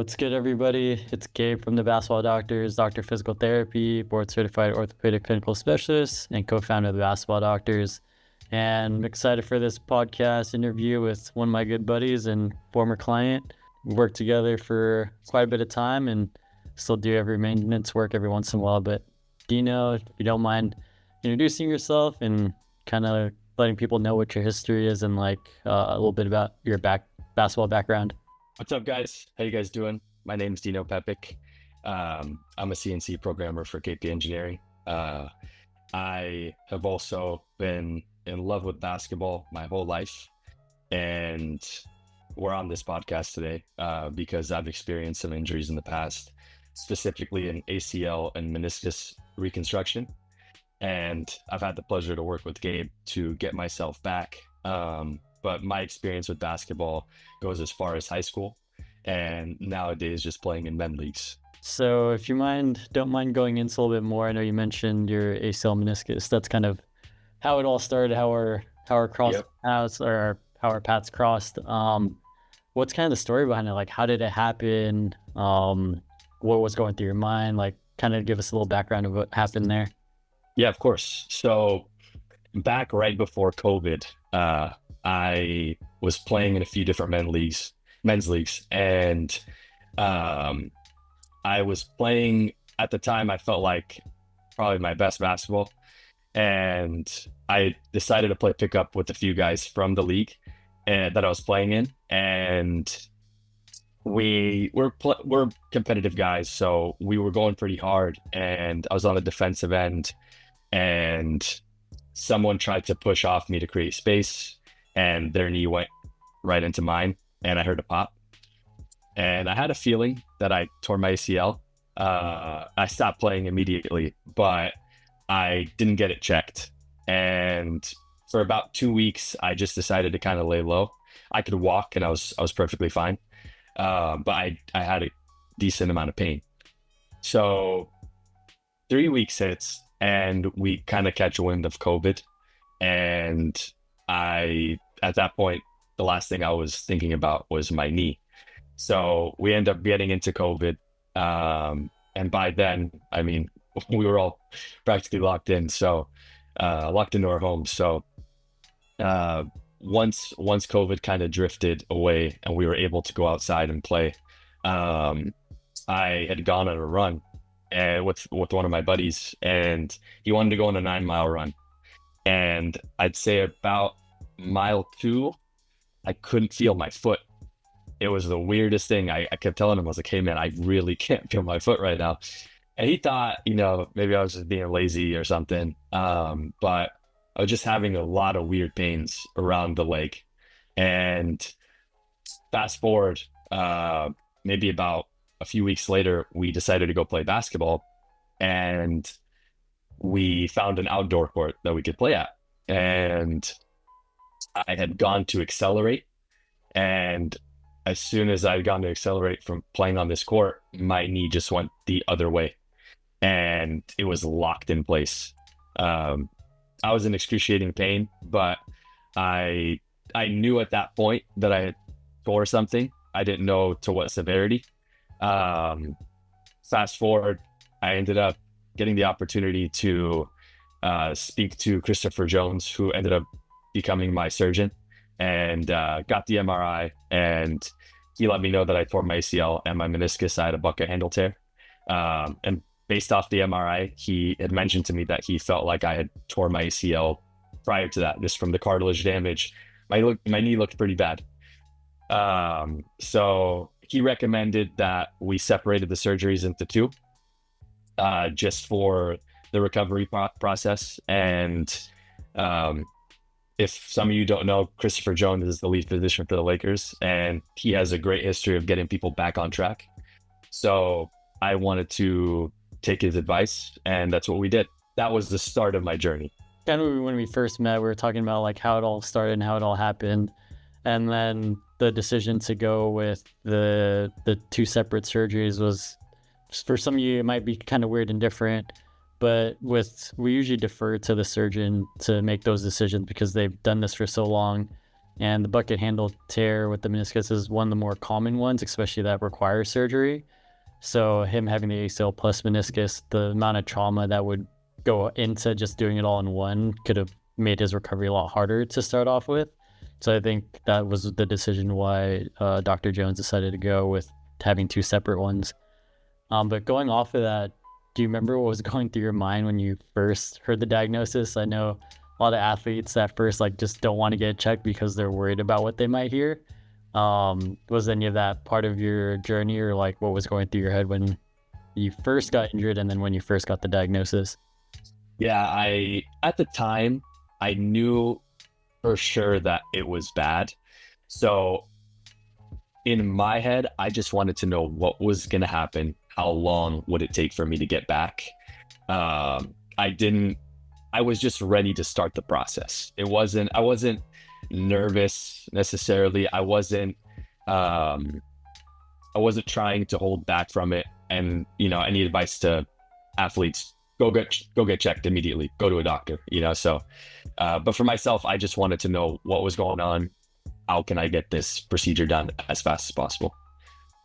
What's good, everybody? It's Gabe from the Basketball Doctors, Doctor of Physical Therapy, board certified orthopedic clinical specialist, and co-founder of the Basketball Doctors. And I'm excited for this podcast interview with one of my good buddies and former client. We worked together for quite a bit of time and still do every maintenance work every once in a while. But Dino, if you don't mind introducing yourself and kind of letting people know what your history is and a little bit about your basketball background. What's up, guys? How you guys doing? My name is Dino Pepic. I'm a CNC programmer for KP Engineering. I have also been in love with basketball my whole life, and we're on this podcast today because I've experienced some injuries in the past, specifically an ACL and meniscus reconstruction, and I've had the pleasure to work with Gabe to get myself back. But my experience with basketball goes as far as high school and nowadays just playing in men leagues. So if you don't mind going into a little bit more, I know you mentioned your ACL meniscus. That's kind of how it all started, how our paths or how our paths crossed. What's kind of the story behind it? Like, how did it happen? What was going through your mind? Like, kind of give us a little background of what happened there. Yeah, of course. So back right before COVID, I was playing in a few different men's leagues, and I was playing at the time. I felt like probably my best basketball, and I decided to play pickup with a few guys from the league that I was playing in, and we're competitive guys, so we were going pretty hard, and I was on the defensive end, and someone tried to push off me to create space, and their knee went right into mine, and I heard a pop. And I had a feeling that I tore my ACL. I stopped playing immediately, but I didn't get it checked. And for about 2 weeks, I just decided to kind of lay low. I could walk, and I was perfectly fine. But I had a decent amount of pain. So 3 weeks hits, and we kind of catch a wind of COVID. And at that point, the last thing I was thinking about was my knee. So we end up getting into COVID. And by then, I mean, we were all practically locked in. So locked into our homes. So once COVID kind of drifted away and we were able to go outside and play, I had gone on a run and with one of my buddies, and he wanted to go on a 9-mile run. And I'd say about mile 2, I couldn't feel my foot. It was the weirdest thing. I kept telling him, I was like, hey man, I really can't feel my foot right now. And he thought, maybe I was just being lazy or something. But I was just having a lot of weird pains around the leg. And fast forward, maybe about a few weeks later, we decided to go play basketball, and we found an outdoor court that we could play at. And I had gone to accelerate, and as soon as I had gone to accelerate from playing on this court, my knee just went the other way, and it was locked in place. I was in excruciating pain, but I knew at that point that I had tore something. I didn't know to what severity. Fast forward, I ended up getting the opportunity to speak to Christopher Jones, who ended up becoming my surgeon, and got the MRI, and he let me know that I tore my ACL and my meniscus. I had a bucket handle tear. And based off the MRI, he had mentioned to me that he felt like I had tore my ACL prior to that, just from the cartilage damage. My knee looked pretty bad. So he recommended that we separated the surgeries into 2, just for the recovery process. And if some of you don't know, Christopher Jones is the lead physician for the Lakers, and he has a great history of getting people back on track. So I wanted to take his advice, and that's what we did. That was the start of my journey. Kind of when we first met, we were talking about like how it all started and how it all happened. And then the decision to go with the 2 separate surgeries was, for some of you, it might be kind of weird and different. But we usually defer to the surgeon to make those decisions because they've done this for so long And the bucket handle tear with the meniscus is one of the more common ones, especially that requires surgery. So him having the ACL plus meniscus, the amount of trauma that would go into just doing it all in one could have made his recovery a lot harder to start off with. So I think that was the decision why Dr. Jones decided to go with having two separate ones. But going off of that, do you remember what was going through your mind when you first heard the diagnosis? I know a lot of athletes at first like just don't want to get checked because they're worried about what they might hear. Was any of that part of your journey, or like what was going through your head when you first got injured and then when you first got the diagnosis? Yeah, at the time I knew for sure that it was bad. So in my head, I just wanted to know what was going to happen. How long would it take for me to get back? I was just ready to start the process. I wasn't nervous necessarily. I wasn't trying to hold back from it. And, any advice to athletes, go get checked immediately, go to a doctor, so, but for myself, I just wanted to know what was going on. How can I get this procedure done as fast as possible?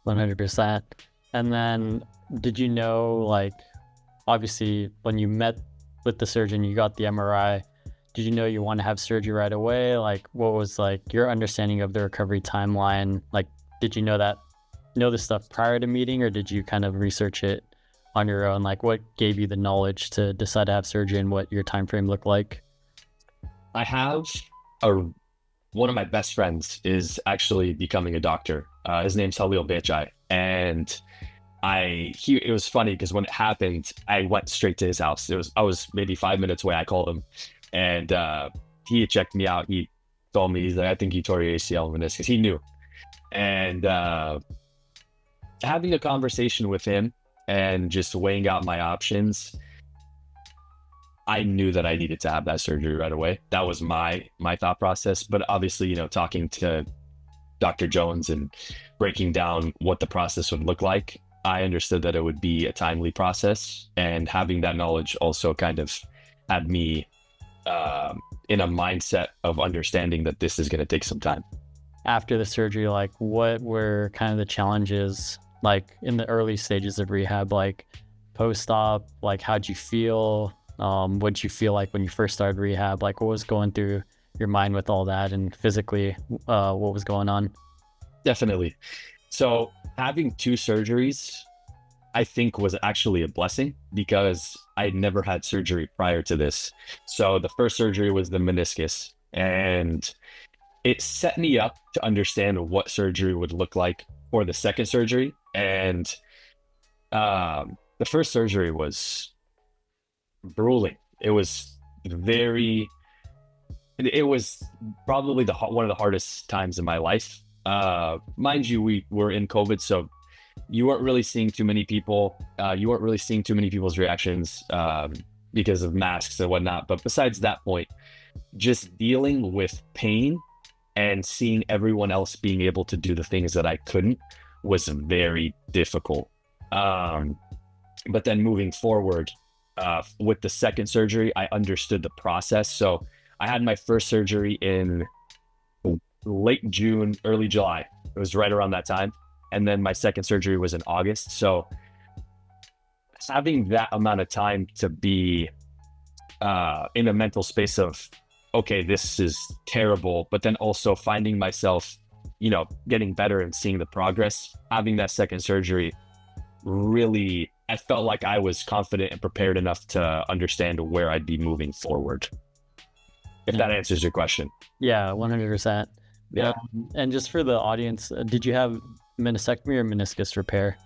100%. And then did you know, like, obviously when you met with the surgeon, you got the MRI, did you know you want to have surgery right away? Like, what was like your understanding of the recovery timeline? Like, did you know this stuff prior to meeting, or did you kind of research it on your own? Like, what gave you the knowledge to decide to have surgery and what your time frame looked like? I have one of my best friends is actually becoming a doctor. His name's Halil Bechai, and it was funny because when it happened, I went straight to his house. I was maybe 5 minutes away. I called him, and he had checked me out. He told me, he's like, I think you tore your ACL meniscus. He knew, and having a conversation with him and just weighing out my options, I knew that I needed to have that surgery right away. That was my thought process. But obviously, talking to Dr. Jones and breaking down what the process would look like, I understood that it would be a timely process. And having that knowledge also kind of had me in a mindset of understanding that this is going to take some time. After the surgery, like, what were kind of the challenges, like in the early stages of rehab, like post-op? Like, how'd you feel? What'd you feel like when you first started rehab? Like, what was going through your mind with all that, and physically, what was going on? Definitely. So having two surgeries, I think, was actually a blessing because I had never had surgery prior to this. So the first surgery was the meniscus, and it set me up to understand what surgery would look like for the second surgery. And the first surgery was grueling. It was probably one of the hardest times in my life. Mind you, we were in COVID, so you weren't really seeing too many people. You weren't really seeing too many people's reactions because of masks and whatnot. But besides that point, just dealing with pain and seeing everyone else being able to do the things that I couldn't was very difficult. But then moving forward, with the second surgery, I understood the process. So I had my first surgery in late June, early July. It was right around that time. And then my second surgery was in August. So having that amount of time to be in a mental space of, okay, this is terrible, but then also finding myself, getting better and seeing the progress, having that second surgery, really, I felt like I was confident and prepared enough to understand where I'd be moving forward. If that answers your question. Yeah, 100%. Yeah. And just for the audience, did you have meniscectomy or meniscus repair?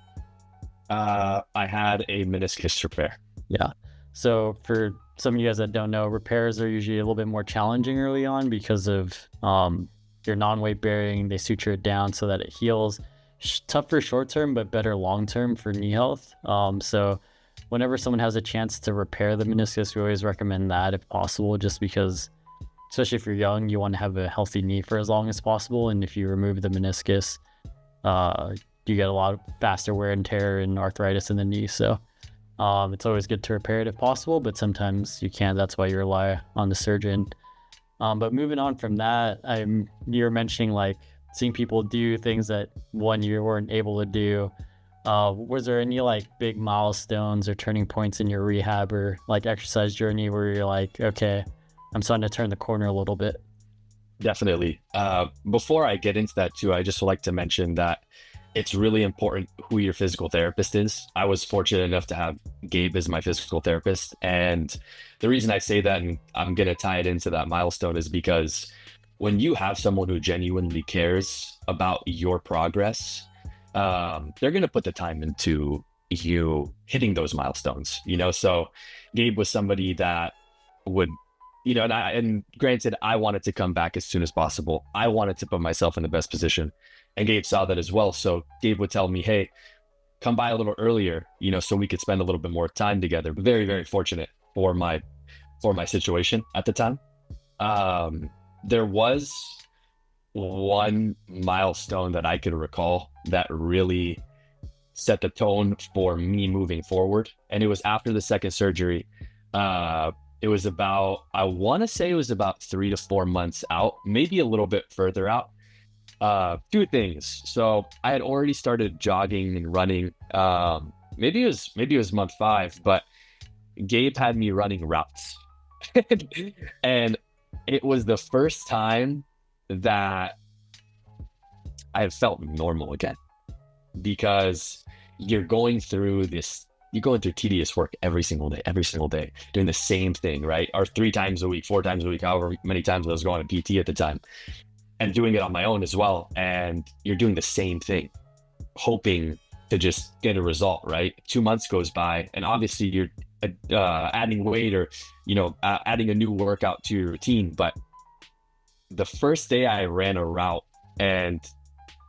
I had a meniscus repair. Yeah. So for some of you guys that don't know, repairs are usually a little bit more challenging early on because of your non-weight bearing. They suture it down so that it heals. Tough for short term, but better long term for knee health. So whenever someone has a chance to repair the meniscus, we always recommend that if possible, just because, especially if you're young, you want to have a healthy knee for as long as possible. And if you remove the meniscus, you get a lot of faster wear and tear and arthritis in the knee. So it's always good to repair it if possible, but sometimes you can't. That's why you rely on the surgeon. But moving on from that, you were mentioning like seeing people do things that one you weren't able to do. Was there any like big milestones or turning points in your rehab or like exercise journey where you're like, okay, I'm starting to turn the corner a little bit? Definitely. Before I get into that too, I just would like to mention that it's really important who your physical therapist is. I was fortunate enough to have Gabe as my physical therapist. And the reason I say that, and I'm going to tie it into that milestone, is because when you have someone who genuinely cares about your progress, they're going to put the time into you hitting those milestones, you know? So Gabe was somebody that would, you know, and granted, I wanted to come back as soon as possible. I wanted to put myself in the best position, and Gabe saw that as well. So Gabe would tell me, "Hey, come by a little earlier, you know, so we could spend a little bit more time together." Very, very fortunate for my situation at the time. There was one milestone that I could recall that really set the tone for me moving forward, and it was after the second surgery. It was about, I want to say it was about 3 to 4 months out, maybe a little bit further out. Two things. So I had already started jogging and running. Maybe it was month 5, but Gabe had me running routes, and it was the first time that I had felt normal again, because you're going through tedious work every single day, doing the same thing, right? Or 3 times a week, 4 times a week, however many times I was going to PT at the time, and doing it on my own as well. And you're doing the same thing, hoping to just get a result, right? 2 months goes by, and obviously you're adding weight, or, you know, adding a new workout to your routine. But the first day I ran a route, and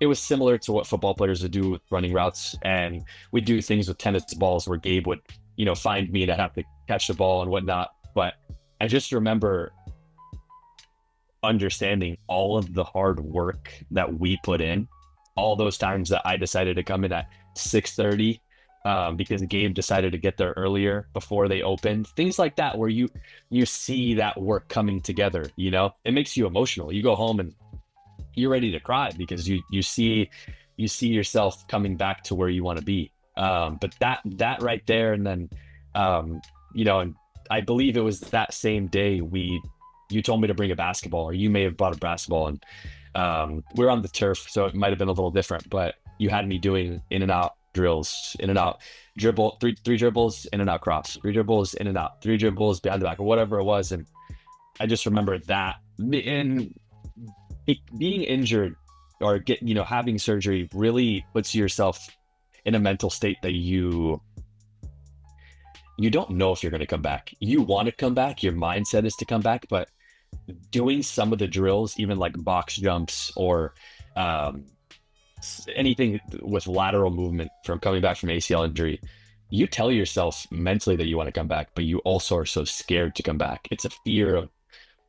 it was similar to what football players would do with running routes. And we do things with tennis balls where Gabe would, you know, find me and I'd have to catch the ball and whatnot. But I just remember understanding all of the hard work that we put in, all those times that I decided to come in at 6:30 because Gabe decided to get there earlier before they opened. Things like that, where you see that work coming together, you know, it makes you emotional. You go home and you're ready to cry, because you see yourself coming back to where you want to be. But that right there, and then you know, and I believe it was that same day you told me to bring a basketball, or you may have brought a basketball, and we're on the turf, so it might have been a little different, but you had me doing in and out drills, in and out dribble, three dribbles, in and out cross, 3 dribbles, in and out, 3 dribbles behind the back, or whatever it was. And I just remember that, and being injured or having surgery really puts yourself in a mental state that you don't know if you're going to come back. You want to come back, your mindset is to come back, but doing some of the drills, even like box jumps or anything with lateral movement from coming back from ACL injury, you tell yourself mentally that you want to come back, but you also are so scared to come back. It's a fear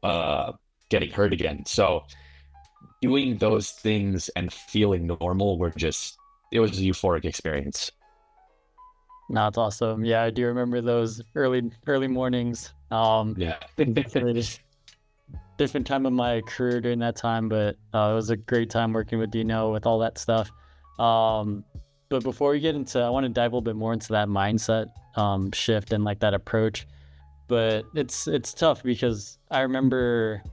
of getting hurt again. So doing those things and feeling normal it was a euphoric experience. No, it's awesome. Yeah, I do remember those early mornings. Yeah. Just different time of my career during that time, but it was a great time working with Dino with all that stuff. But before we get into, I want to dive a little bit more into that mindset shift and like that approach. But it's tough, because I remember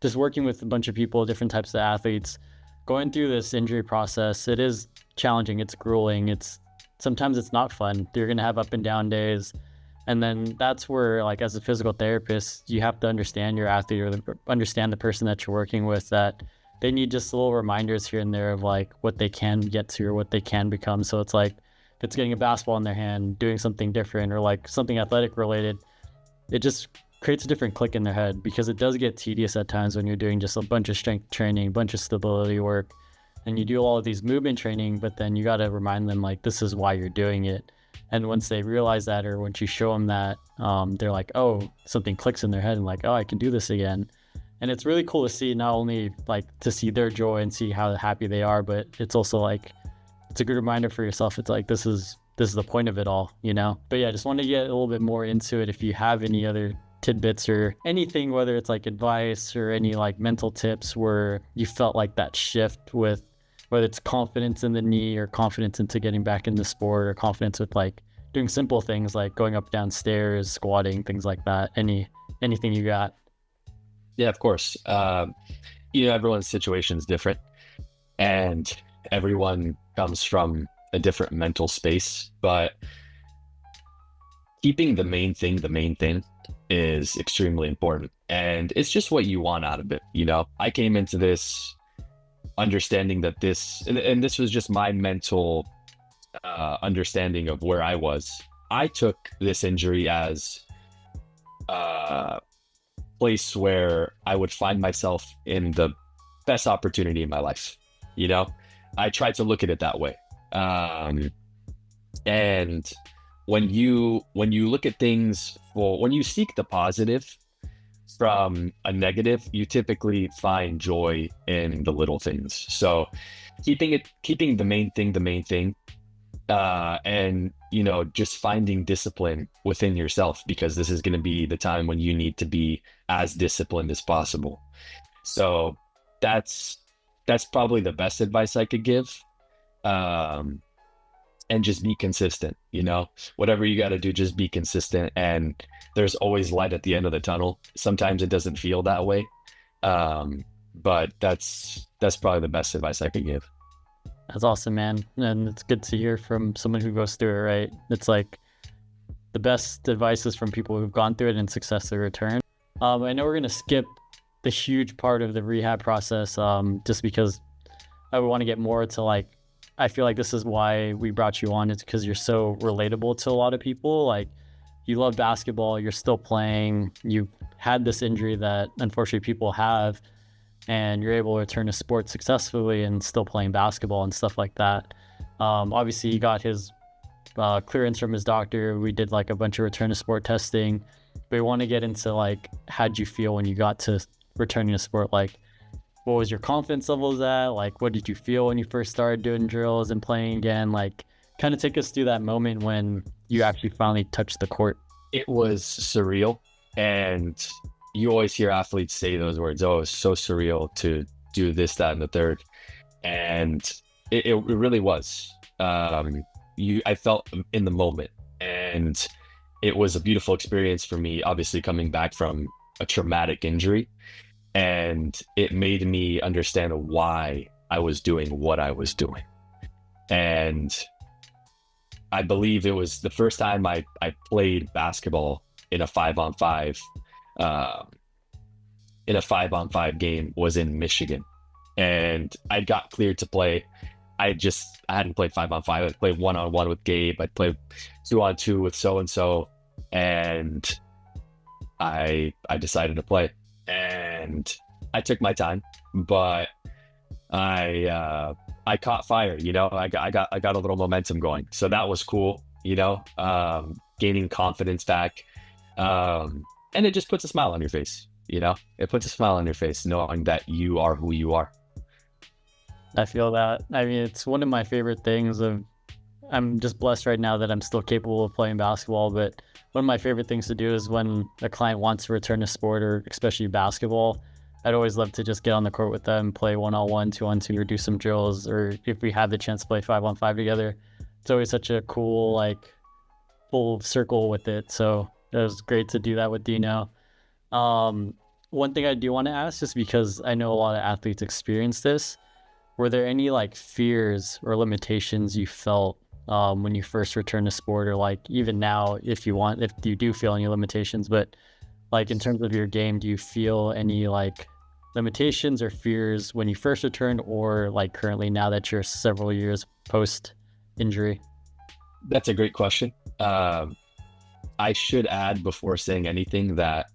just working with a bunch of people, different types of athletes, going through this injury process. It is challenging. It's grueling. Sometimes it's not fun. You're going to have up and down days. And then that's where, like, as a physical therapist, you have to understand your athlete, or understand the person that you're working with, that they need just little reminders here and there of like what they can get to or what they can become. So it's like, if it's getting a basketball in their hand, doing something different, or like something athletic related, it just creates a different click in their head, because it does get tedious at times when you're doing just a bunch of strength training, a bunch of stability work, and you do all of these movement training, but then you got to remind them like, this is why you're doing it. And once they realize that, or once you show them that, they're like, oh, something clicks in their head, and like, oh, I can do this again. And it's really cool to see, not only like to see their joy and see how happy they are, but it's also like, it's a good reminder for yourself. It's like, this is the point of it all, you know? But yeah, I just wanted to get a little bit more into it. If you have any other tidbits or anything, whether it's like advice or any like mental tips where you felt like that shift with whether it's confidence in the knee or confidence into getting back in the sport or confidence with like doing simple things like going up downstairs, squatting, things like that. Anything you got? Yeah, of course. Everyone's situation is different, and everyone comes from a different mental space, but keeping the main thing is extremely important. And it's just what you want out of it. I came into this understanding that and this was just my mental understanding of where I was. I took this injury as a place where I would find myself in the best opportunity in my life. I tried to look at it that way. And when you look at things, when you seek the positive from a negative, you typically find joy in the little things. So keeping the main thing, and just finding discipline within yourself, because this is going to be the time when you need to be as disciplined as possible. So that's probably the best advice I could give. And just be consistent. Whatever you got to do, just be consistent, and there's always light at the end of the tunnel. Sometimes it doesn't feel that way, but that's probably the best advice I could give. That's awesome, man. And it's good to hear from someone who goes through it, right? It's like the best advice is from people who've gone through it and successfully returned. I know we're going to skip the huge part of the rehab process, just because I would want to get more to like, I feel like this is why we brought you on. It's because you're so relatable to a lot of people. Like, you love basketball, you're still playing, you've had this injury that unfortunately people have, and you're able to return to sports successfully and still playing basketball and stuff like that. Obviously, he got his clearance from his doctor. We did like a bunch of return to sport testing, but we want to get into like, how'd you feel when you got to returning to sport? Like, what was your confidence levels at? Like, what did you feel when you first started doing drills and playing again? Like, kind of take us through that moment when you actually finally touched the court. It was surreal. And you always hear athletes say those words, oh, it's so surreal to do this, that, and the third. And it really was. I felt in the moment, and it was a beautiful experience for me, obviously coming back from a traumatic injury. And it made me understand why I was doing what I was doing. And I believe it was the first time I played basketball in a 5-on-5 game was in Michigan. And I got cleared to play. I hadn't played 5-on-5. I played 1-on-1 with Gabe. I played 2-on-2 with so-and-so. And I decided to play. And I took my time, but I caught fire. I got a little momentum going, so that was cool. Gaining confidence back, and it just puts a smile on your face. It puts a smile on your face knowing that you are who you are. I feel that. I mean, it's one of my favorite things. I'm just blessed right now that I'm still capable of playing basketball, but one of my favorite things to do is when a client wants to return to sport, or especially basketball, I'd always love to just get on the court with them, play 1-on-1, 2-on-2, or do some drills, or if we have the chance to play 5-on-5 together. It's always such a cool, like, full circle with it. So it was great to do that with Dino. One thing I do want to ask, just because I know a lot of athletes experience this, were there any like fears or limitations you felt when you first returned to sport, or like even now, if you do feel any limitations, but like in terms of your game, do you feel any like limitations or fears when you first returned, or like currently now that you're several years post injury? That's a great question. I should add before saying anything that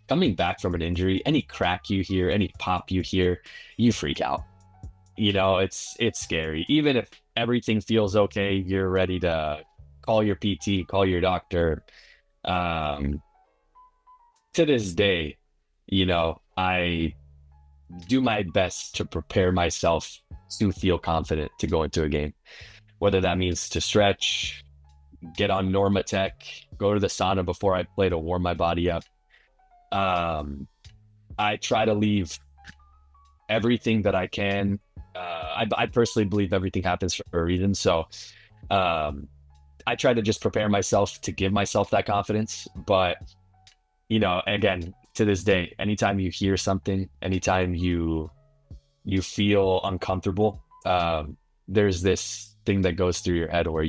coming back from an injury, any crack you hear, any pop you hear, you freak out. It's scary. Even if everything feels okay, you're ready to call your PT, call your doctor. To this day, I do my best to prepare myself to feel confident to go into a game, whether that means to stretch, get on Normatec, go to the sauna before I play to warm my body up. I try to leave everything that I can. I personally believe everything happens for a reason. So um, I try to just prepare myself to give myself that confidence. But, again, to this day, anytime you hear something, anytime you feel uncomfortable, there's this thing that goes through your head where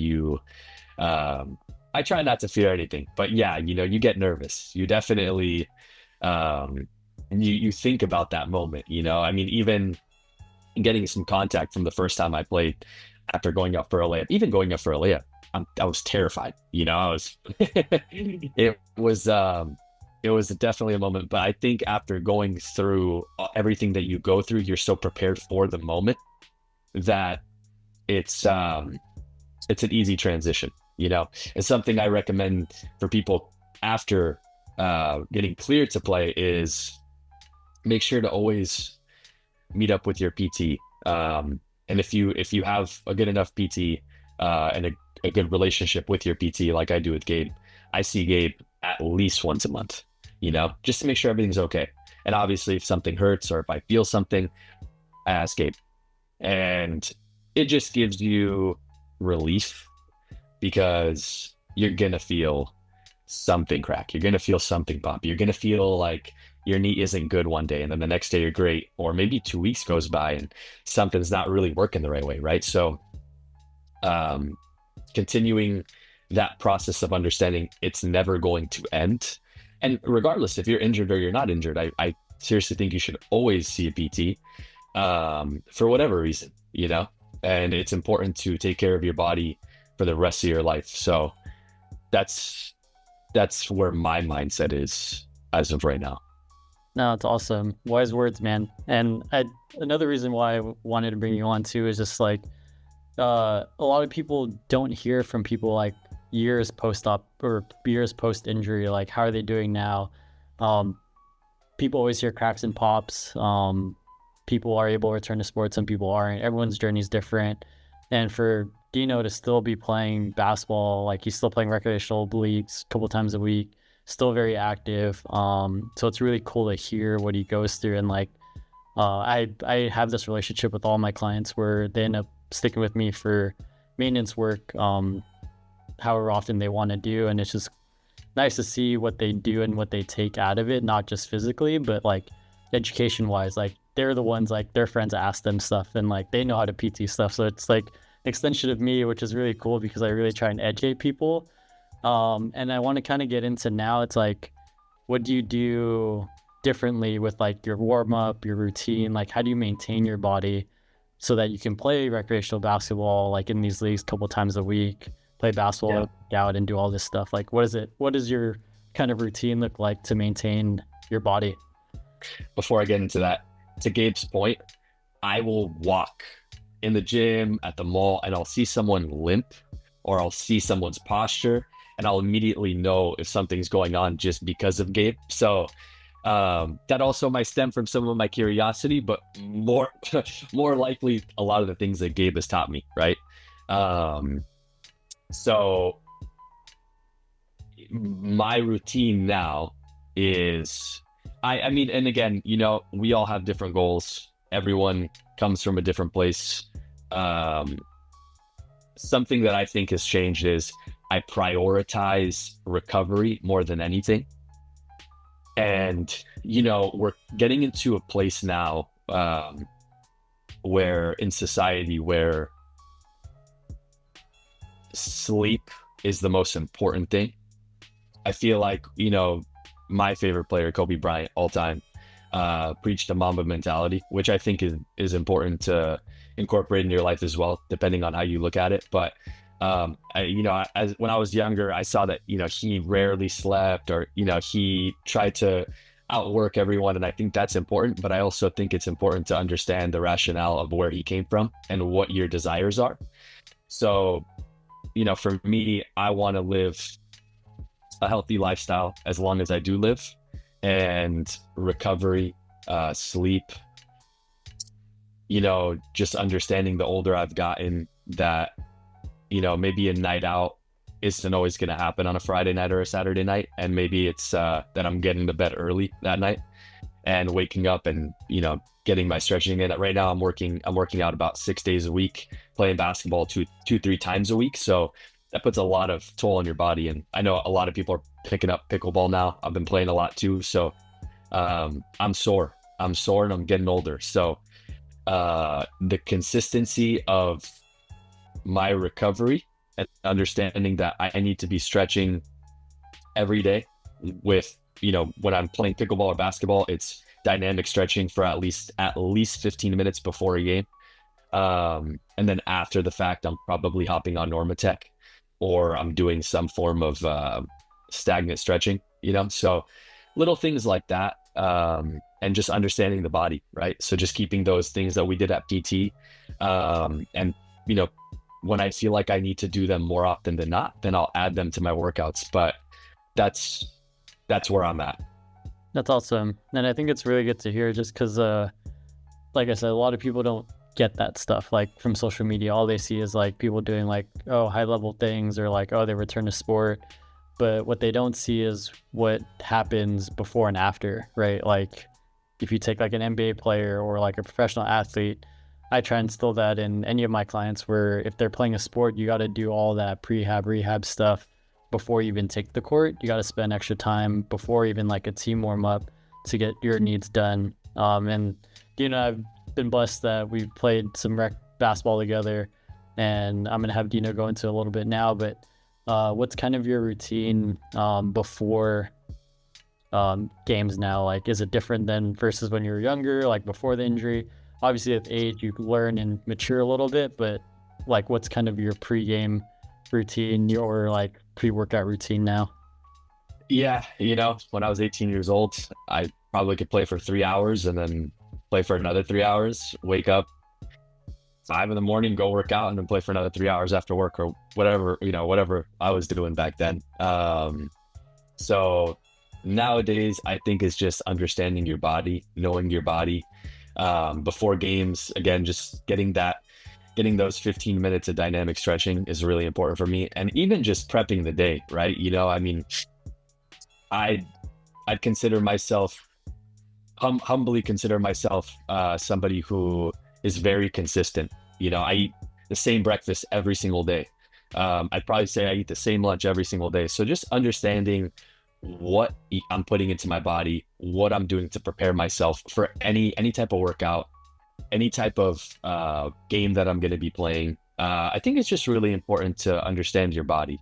I try not to fear anything, but yeah, you get nervous. You definitely, you think about that moment, I mean, even getting some contact from the first time I played after going up for a layup, even going up for a layup, I was terrified, it was definitely a moment, but I think after going through everything that you go through, you're so prepared for the moment that it's an easy transition. It's something I recommend for people after getting cleared to play is make sure to always meet up with your PT. And if you have a good enough PT and a good relationship with your PT, like I do with Gabe, I see Gabe at least once a month, just to make sure everything's okay. And obviously, if something hurts or if I feel something, I ask Gabe. And it just gives you relief because you're going to feel something crack. You're going to feel something bump. You're going to feel like your knee isn't good one day and then the next day you're great. Or maybe 2 weeks goes by and something's not really working the right way, right? So continuing that process of understanding it's never going to end. And regardless if you're injured or you're not injured, I seriously think you should always see a PT for whatever reason, and it's important to take care of your body for the rest of your life. So that's where my mindset is as of right now. No, it's awesome. Wise words, man. And another reason why I wanted to bring you on too is just like a lot of people don't hear from people like years post-op or years post-injury, like how are they doing now? People always hear cracks and pops. People are able to return to sports, some people aren't. Everyone's journey is different. And for Dino to still be playing basketball, like he's still playing recreational leagues a couple times a week, still very active. So it's really cool to hear what he goes through. And like, I have this relationship with all my clients where they end up sticking with me for maintenance work, however often they want to do. And it's just nice to see what they do and what they take out of it, not just physically, but like education wise. Like they're the ones, like their friends ask them stuff and like they know how to PT stuff. So it's like an extension of me, which is really cool because I really try and educate people. And I want to kind of get into now, it's like, what do you do differently with like your warm up, your routine? Like, how do you maintain your body so that you can play recreational basketball, like in these leagues a couple times a week, play basketball, out and do all this stuff? Like, what does your kind of routine look like to maintain your body? Before I get into that, to Gabe's point, I will walk in the gym, at the mall, and I'll see someone limp or I'll see someone's posture and I'll immediately know if something's going on just because of Gabe. So that also might stem from some of my curiosity, but more likely a lot of the things that Gabe has taught me, right? So my routine now is, I mean, and again, we all have different goals. Everyone comes from a different place. Something that I think has changed is I prioritize recovery more than anything. And, we're getting into a place now where in society where sleep is the most important thing. I feel like, my favorite player, Kobe Bryant, all time, preached a Mamba mentality, which I think is important to incorporate in your life as well, depending on how you look at it. But when I was younger, I saw that he rarely slept, or he tried to outwork everyone, and I think that's important. But I also think it's important to understand the rationale of where he came from and what your desires are. So, for me, I want to live a healthy lifestyle as long as I do live, and recovery, sleep, just understanding the older I've gotten that, maybe a night out isn't always going to happen on a Friday night or a Saturday night. And maybe it's that I'm getting to bed early that night and waking up and, getting my stretching in. Right now I'm working out about 6 days a week, playing basketball two, 3 times a week. So that puts a lot of toll on your body. And I know a lot of people are picking up pickleball now. I've been playing a lot too. So I'm sore and I'm getting older. So the consistency of my recovery and understanding that I need to be stretching every day with, when I'm playing pickleball or basketball, it's dynamic stretching for at least 15 minutes before a game. And then after the fact, I'm probably hopping on Normatec, or I'm doing some form of stagnant stretching, so little things like that. And just understanding the body, right? So just keeping those things that we did at PT. And, when I feel like I need to do them more often than not, then I'll add them to my workouts. But that's where I'm at. That's awesome. And I think it's really good to hear, just because, like I said, a lot of people don't get that stuff like from social media. All they see is like people doing like, oh, high level things, or like, oh, they return to sport. But what they don't see is what happens before and after, right? Like if you take like an NBA player or like a professional athlete, I try and instill that in any of my clients, where if they're playing a sport, you got to do all that prehab, rehab stuff before you even take the court. You got to spend extra time before even like a team warm up to get your needs done. And I've been blessed that we've played some rec basketball together, and I'm gonna have Dino go into a little bit now. But what's kind of your routine before games now? Like, is it different than versus when you were younger, like before the injury? Obviously with age you learn and mature a little bit, but like what's kind of your pre-game routine, your like pre-workout routine now? Yeah, when I was 18 years old, I probably could play for 3 hours and then play for another 3 hours, wake up 5 in the morning, go work out, and then play for another 3 hours after work, or whatever, whatever I was doing back then. So nowadays I think it's just understanding your body, knowing your body. Before games, again, just getting those 15 minutes of dynamic stretching is really important for me. And even just prepping the day, right? I'd consider myself, humbly consider myself somebody who is very consistent. I eat the same breakfast every single day. I'd probably say I eat the same lunch every single day. So just understanding what I'm putting into my body, what I'm doing to prepare myself for any type of workout, any type of game that I'm going to be playing. I think it's just really important to understand your body,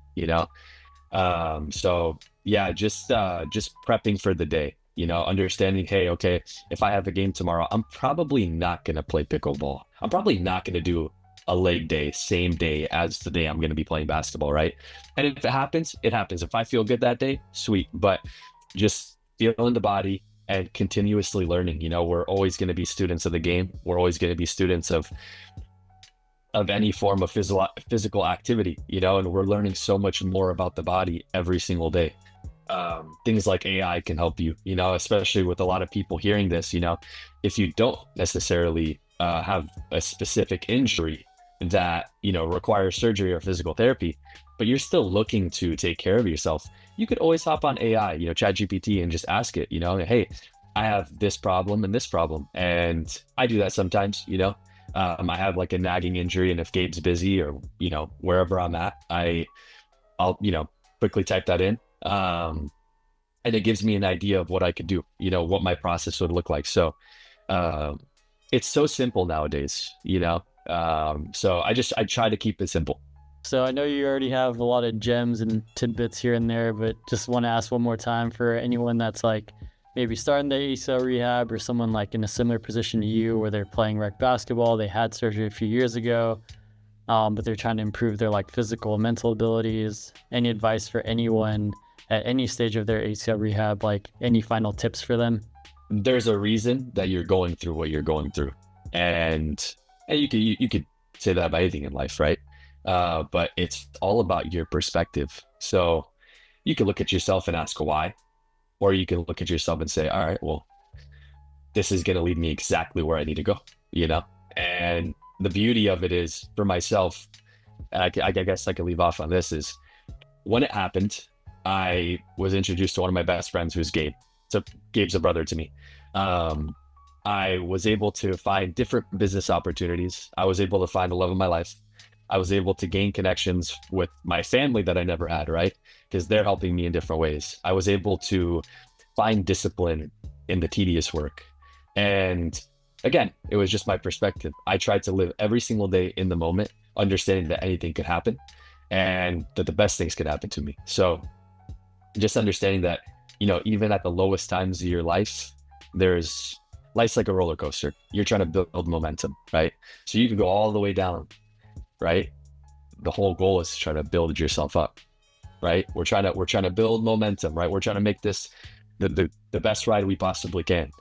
so yeah, just prepping for the day, understanding, hey, okay, if I have a game tomorrow, I'm probably not going to play pickleball. I'm probably not going to do a leg day same day as the day I'm going to be playing basketball, right? And if it happens, it happens. If I feel good that day, sweet. But just feeling the body and continuously learning. We're always going to be students of the game. We're always going to be students of any form of physical activity, and we're learning so much more about the body every single day. Things like AI can help you, especially with a lot of people hearing this. If you don't necessarily have a specific injury that requires surgery or physical therapy, but you're still looking to take care of yourself, you could always hop on AI, ChatGPT, and just ask it, hey, I have this problem and this problem. And I do that sometimes. I have like a nagging injury, and if Gabe's busy or wherever I'm at, I'll quickly type that in, and it gives me an idea of what I could do, what my process would look like. So it's so simple nowadays, so I try to keep it simple. So I know you already have a lot of gems and tidbits here and there, but just want to ask one more time for anyone that's like maybe starting the ACL rehab, or someone like in a similar position to you where they're playing rec basketball, they had surgery a few years ago, but they're trying to improve their like physical and mental abilities. Any advice for anyone at any stage of their ACL rehab, like any final tips for them? There's a reason that you're going through what you're going through, and you could say that about anything in life, right? But it's all about your perspective. So you can look at yourself and ask why, or you can look at yourself and say, all right, well, this is going to lead me exactly where I need to go, And the beauty of it is, for myself, and I guess I can leave off on this, is when it happened, I was introduced to one of my best friends, who's Gabe. So Gabe's a brother to me. Um, I was able to find different business opportunities. I was able to find the love of my life. I was able to gain connections with my family that I never had, right? Because they're helping me in different ways. I was able to find discipline in the tedious work. And again, it was just my perspective. I tried to live every single day in the moment, understanding that anything could happen and that the best things could happen to me. So just understanding that, even at the lowest times of your life, life's like a roller coaster. You're trying to build momentum, right? So you can go all the way down, right? The whole goal is to try to build yourself up, right? We're trying to build momentum, right? We're trying to make this the best ride we possibly can.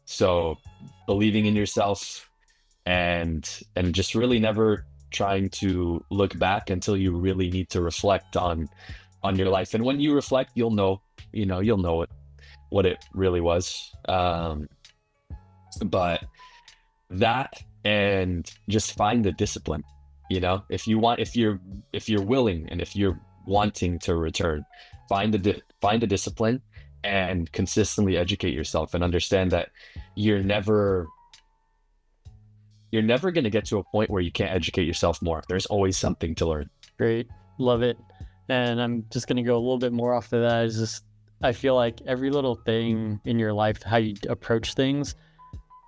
So believing in yourself and just really never trying to look back until you really need to reflect on your life. And when you reflect, you'll know what it really was. But that, and just find the discipline, if you're willing, and if you're wanting to return, find a discipline and consistently educate yourself, and understand that you're never going to get to a point where you can't educate yourself more. There's always something to learn. Great. Love it. And I'm just going to go a little bit more off of that. Is just, I feel like every little thing in your life, how you approach things,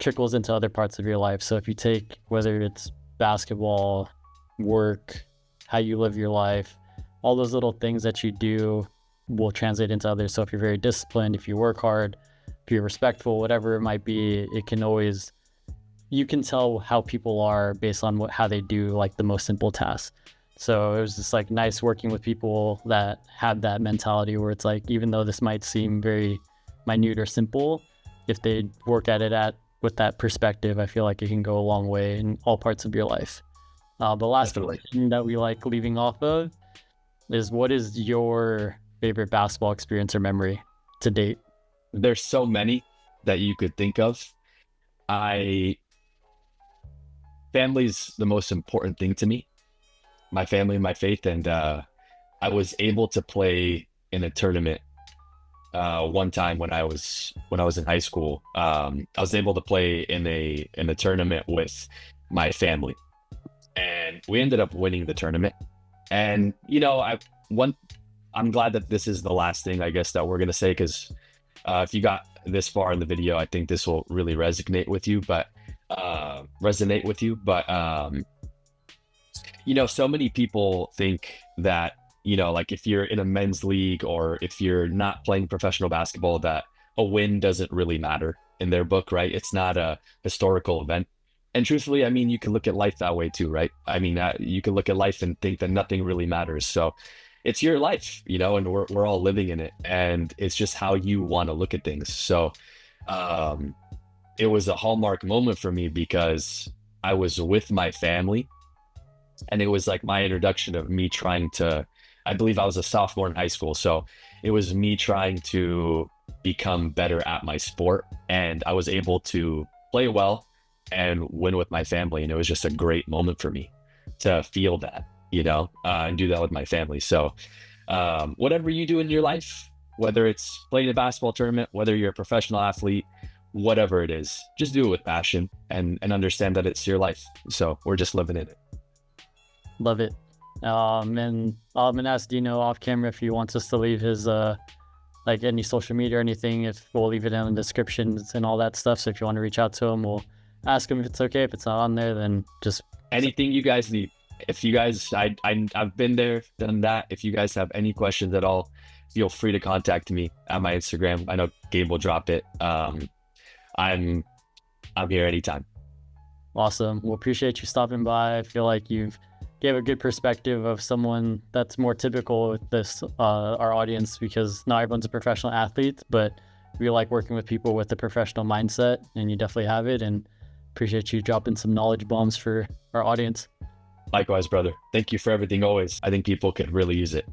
trickles into other parts of your life. So if you take, whether it's basketball, work, how you live your life, all those little things that you do will translate into others. So if you're very disciplined, if you work hard, if you're respectful, whatever it might be, you can tell how people are based on how they do like the most simple tasks. So it was just like nice working with people that have that mentality where it's like, even though this might seem very minute or simple, if they work at it with that perspective, I feel like it can go a long way in all parts of your life. But last question that we like leaving off of is, what is your favorite basketball experience or memory to date? There's so many that you could think of. Family's the most important thing to me. My family, my faith, and I was able to play in a tournament one time when I was in high school. I was able to play in a tournament with my family, and we ended up winning the tournament. And I'm glad that this is the last thing, I guess, that we're gonna say, because if you got this far in the video, I think this will really resonate with you. But so many people think that, like if you're in a men's league or if you're not playing professional basketball, that a win doesn't really matter in their book, right? It's not a historical event. And truthfully, I mean, you can look at life that way too, right? I mean, you can look at life and think that nothing really matters. So it's your life, and we're all living in it. And it's just how you want to look at things. So it was a hallmark moment for me because I was with my family, and it was like my introduction of me I believe I was a sophomore in high school. So it was me trying to become better at my sport, and I was able to play well and win with my family. And it was just a great moment for me to feel that, and do that with my family. So whatever you do in your life, whether it's playing a basketball tournament, whether you're a professional athlete, whatever it is, just do it with passion and understand that it's your life. So we're just living in it. Love it. And I'm gonna ask Dino off camera if he wants us to leave his like any social media or anything. If we'll leave it in the descriptions and all that stuff. So if you want to reach out to him, we'll ask him if it's okay. If it's not on there, then just anything you guys need. If you guys, I've been there, done that. If you guys have any questions at all, feel free to contact me at my Instagram. I know Gabe will drop it. I'm here anytime. Awesome. Well, appreciate you stopping by. I feel like you've gave a good perspective of someone that's more typical with this, our audience, because not everyone's a professional athlete, but we like working with people with a professional mindset, and you definitely have it. And appreciate you dropping some knowledge bombs for our audience. Likewise, brother. Thank you for everything always. I think people could really use it.